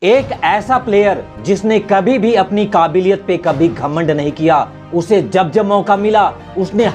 एक ऐसा प्लेयर जिसने कभी भी अपनी काबिलियत पे कभी घमंड नहीं किया, उसे जब जब मौका मिला उसने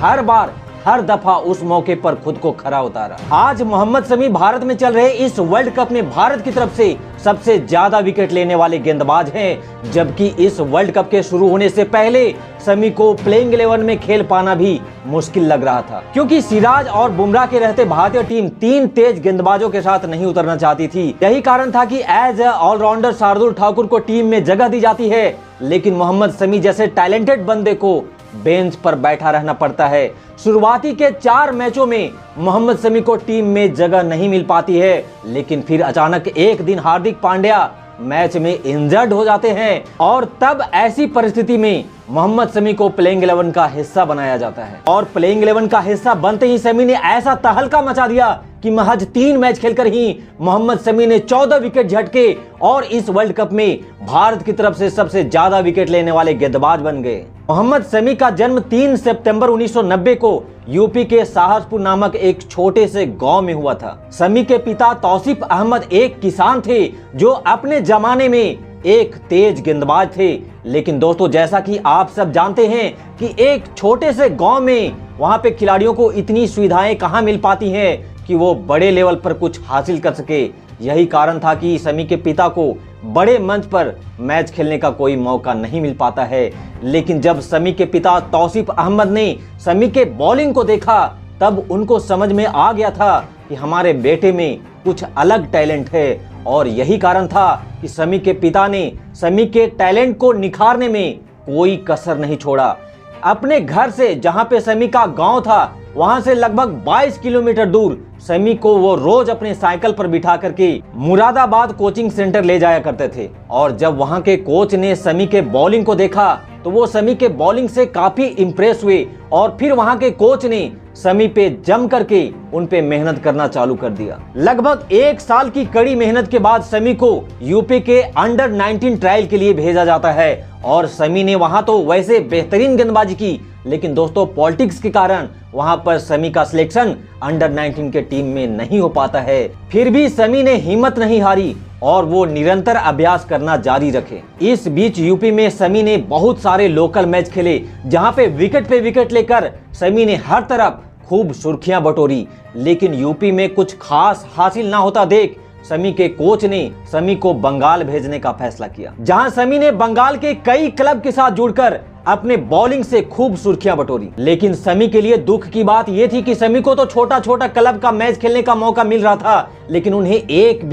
हर दफा उस मौके पर खुद को खरा उतारा। आज मोहम्मद शमी भारत में चल रहे इस वर्ल्ड कप में भारत की तरफ से सबसे ज्यादा विकेट लेने वाले गेंदबाज हैं, जबकि इस वर्ल्ड कप के शुरू होने से पहले शमी को प्लेइंग 11 में खेल पाना भी मुश्किल लग रहा था, क्योंकि सिराज और बुमराह के रहते भारतीय टीम 3 तेज गेंदबाजों के साथ नहीं उतरना चाहती थी। यही कारण था कि एज ऑलराउंडर शार्दुल ठाकुर को टीम में जगह दी जाती है, लेकिन मोहम्मद शमी जैसे टैलेंटेड बंदे को बेंच पर बैठा रहना पड़ता है। शुरुआती के 4 मैचों में मोहम्मद शमी को टीम में जगह नहीं मिल पाती है, लेकिन फिर अचानक एक दिन हार्दिक पांड्या मैच में इंजर्ड हो जाते हैं और तब ऐसी परिस्थिति में मोहम्मद शमी को प्लेइंग 11 का हिस्सा बनाया जाता है। और प्लेइंग 11 का हिस्सा बनते ही शमी ने ऐसा तहलका मचा दिया कि महज 3 मैच खेलकर ही मोहम्मद शमी ने 14 विकेट झटके और इस वर्ल्ड कप में भारत की तरफ से सबसे ज्यादा विकेट लेने वाले गेंदबाज बन गए। मोहम्मद शमी का जन्म 3 सितंबर 1990 को यूपी के साहसपुर नामक एक छोटे से गांव में हुआ था। शमी के पिता तौसीफ अहमद एक किसान थे जो अपने जमाने में एक तेज गेंदबाज थे, लेकिन दोस्तों जैसा कि आप सब जानते हैं कि एक छोटे से गांव में वहां पे खिलाड़ियों को इतनी सुविधाएं कहां मिल पाती हैं कि वो बड़े लेवल पर कुछ हासिल कर सके। यही कारण था कि शमी के पिता को बड़े मंच पर मैच खेलने का कोई मौका नहीं मिल पाता है। लेकिन जब शमी के पिता तौसीफ अहमद ने शमी के बॉलिंग को देखा, तब उनको समझ में आ गया था कि हमारे बेटे में कुछ अलग टैलेंट है, और यही कारण था कि शमी के पिता ने शमी के टैलेंट को निखारने में कोई कसर नहीं छोड़ा। अपने घर से जहां पे शमी का गांव था, वहां से लगभग 22 किलोमीटर दूर शमी को वो रोज अपने साइकिल पर बिठा करके मुरादाबाद कोचिंग सेंटर ले जाया करते थे। और जब वहां के कोच ने शमी के बॉलिंग को देखा तो वो शमी के बॉलिंग से काफी इंप्रेस हुए और फिर वहां के कोच ने शमी पे जम करके उन पे मेहनत करना चालू कर दिया। लगभग 1 साल की कड़ी मेहनत के बाद शमी को यूपी के अंडर 19 ट्रायल के लिए भेजा जाता है और शमी ने वहां तो वैसे बेहतरीन गेंदबाजी की, लेकिन दोस्तों पॉलिटिक्स के कारण वहां पर शमी का सिलेक्शन अंडर 19 के टीम में नहीं हो पाता है। फिर भी शमी ने हिम्मत नहीं हारी और वो निरंतर अभ्यास करना जारी रखे। इस बीच यूपी में शमी ने बहुत सारे लोकल मैच खेले, जहां पे विकेट लेकर शमी ने हर तरफ खूब सुर्खियां बटोरी, लेकिन यूपी में कुछ खास हासिल ना होता देख शमी के कोच ने शमी को बंगाल भेजने का फैसला किया, जहां शमी ने बंगाल के कई क्लब के साथ जुड़कर अपने बॉलिंग से खूब सुर्खियां बटोरी। लेकिन शमी के लिए दुख की बात यह थी कि शमी को तो छोटा छोटा क्लब का मैच खेलने का मौका मिल रहा था, लेकिन उन्हें एक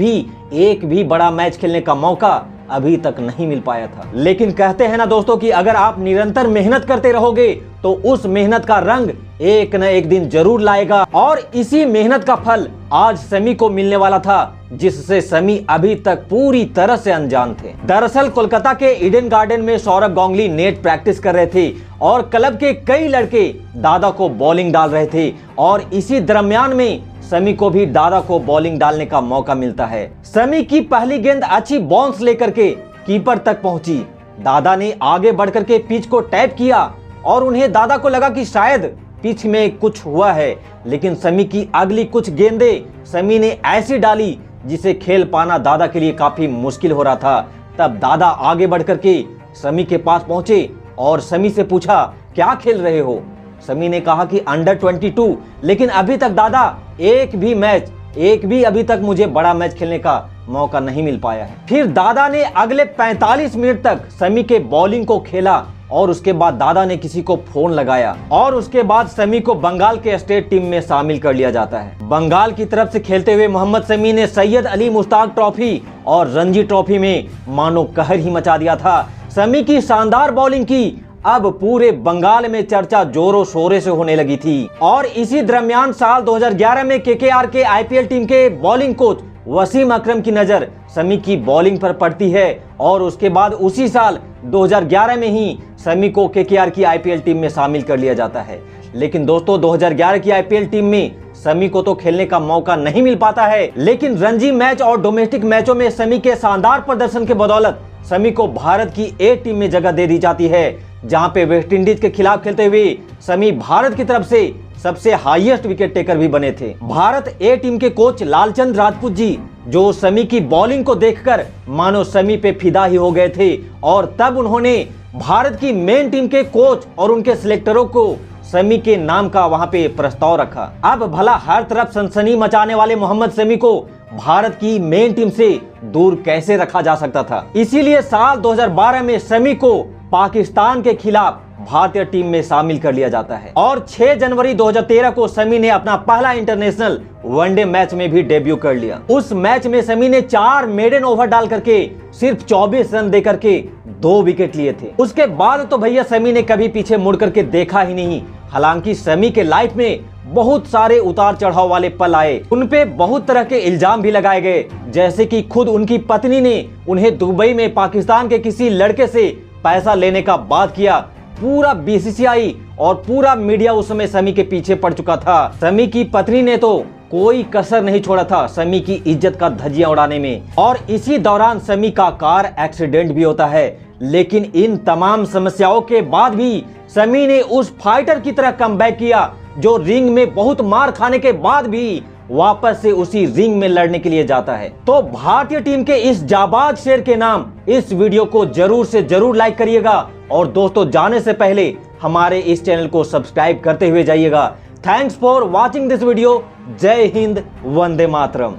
भी बड़ा मैच खेलने का मौका अभी तक नहीं मिल पाया था। लेकिन कहते हैं ना दोस्तों कि अगर आप निरंतर मेहनत करते रहोगे तो उस मेहनत का रंग एक न एक दिन जरूर लाएगा, और इसी मेहनत का फल आज शमी को मिलने वाला था, जिससे शमी अभी तक पूरी तरह से अनजान थे। दरअसल कोलकाता के ईडन गार्डन में सौरभ गांगुली नेट प्रैक्टिस कर रहे थे और क्लब के कई लड़के दादा को बॉलिंग डाल रहे थे, और इसी दरमियान में शमी को भी दादा को बॉलिंग डालने का मौका मिलता है। शमी की पहली गेंद अच्छी बाउंस लेकर के कीपर तक पहुंची। दादा ने आगे बढ़कर के पिच को टैप किया और उन्हें दादा को लगा कि शायद पिच में कुछ हुआ है, लेकिन शमी की अगली कुछ गेंदें शमी ने ऐसी डाली जिसे खेल पाना दादा के लिए काफी मुश्किल हो रहा था। तब दादा आगे बढ़कर के शमी के पास पहुंचे और शमी से पूछा, क्या खेल रहे हो? शमी ने कहा कि अंडर 22, लेकिन अभी तक दादा एक भी अभी तक मुझे बड़ा मैच खेलने का मौका नहीं मिल पाया है। फिर दादा ने अगले 45 मिनट तक शमी के बॉलिंग को खेला और उसके बाद दादा ने किसी को फोन लगाया और उसके बाद शमी को बंगाल के स्टेट टीम में शामिल कर लिया जाता है। बंगाल की तरफ से खेलते हुए मोहम्मद शमी ने सैयद अली मुश्ताक ट्रॉफी और रणजी ट्रॉफी में मानो कहर ही मचा दिया था। शमी की शानदार बॉलिंग की अब पूरे बंगाल में चर्चा जोरों शोरों से होने लगी थी। और इसी दरमियान साल 2011 में केकेआर के आईपीएल टीम के बॉलिंग कोच वसीम अकरम की नजर शमी की बॉलिंग पर पड़ती है और उसके बाद उसी साल 2011 में ही शमी को केकेआर की आईपीएल टीम में शामिल कर लिया जाता है। लेकिन दोस्तों 2011 की आईपीएल टीम में शमी को तो खेलने का मौका नहीं मिल पाता है, लेकिन रणजी मैच और डोमेस्टिक मैचों में शमी के शानदार प्रदर्शन के बदौलत शमी को भारत की ए टीम में जगह दे दी जाती है, जहां पे वेस्टइंडीज के खिलाफ खेलते हुए शमी भारत की तरफ से सबसे हाईएस्ट विकेट टेकर भी बने थे। भारत ए टीम के कोच लालचंद राजपूत जी जो समी की बॉलिंग को देखकर मानो समी पे फिदा ही हो गए थे और तब उन्होंने भारत की मेन टीम के कोच और उनके सिलेक्टरों को समी के नाम का वहां पे प्रस्ताव रखा। अब भला हर तरफ सनसनी मचाने वाले मोहम्मद शमी को भारत की मेन टीम से दूर कैसे रखा जा सकता था। इसीलिए साल 2012 में शमी को पाकिस्तान के खिलाफ भारतीय टीम में शामिल कर लिया जाता है और 6 जनवरी 2013 को शमी ने अपना पहला इंटरनेशनल वनडे मैच में भी डेब्यू कर लिया। उस मैच में शमी ने 4 मेडन ओवर डाल करके सिर्फ 24 रन देकर के 2 विकेट लिए थे। उसके बाद तो भैया शमी ने कभी पीछे मुड़ करके देखा ही नहीं। हालांकि शमी के लाइफ में बहुत सारे उतार चढ़ाव वाले पल आए, उनपे बहुत तरह के इल्जाम भी लगाए गए, जैसे कि खुद उनकी पत्नी ने उन्हें दुबई में पाकिस्तान के किसी लड़के से पैसा लेने का बात किया। पूरा बीसीसीआई और पूरा मीडिया उस समय शमी के पीछे पड़ चुका था। शमी की पत्नी ने तो कोई कसर नहीं छोड़ा था शमी की इज्जत का धज्जियां उड़ाने में। और इसी दौरान शमी का कार एक्सीडेंट भी होता है। लेकिन इन तमाम समस्याओं के बाद भी शमी ने उस फाइटर की तरह कमबैक किया जो रिंग में बहुत मार खाने के बाद भी वापस से उसी रिंग में लड़ने के लिए जाता है। तो भारतीय टीम के इस जाबाज शेर के नाम इस वीडियो को जरूर से जरूर लाइक करिएगा और दोस्तों जाने से पहले हमारे इस चैनल को सब्सक्राइब करते हुए जाइएगा। Thanks for watching this video. जय हिंद, वंदे मातरम।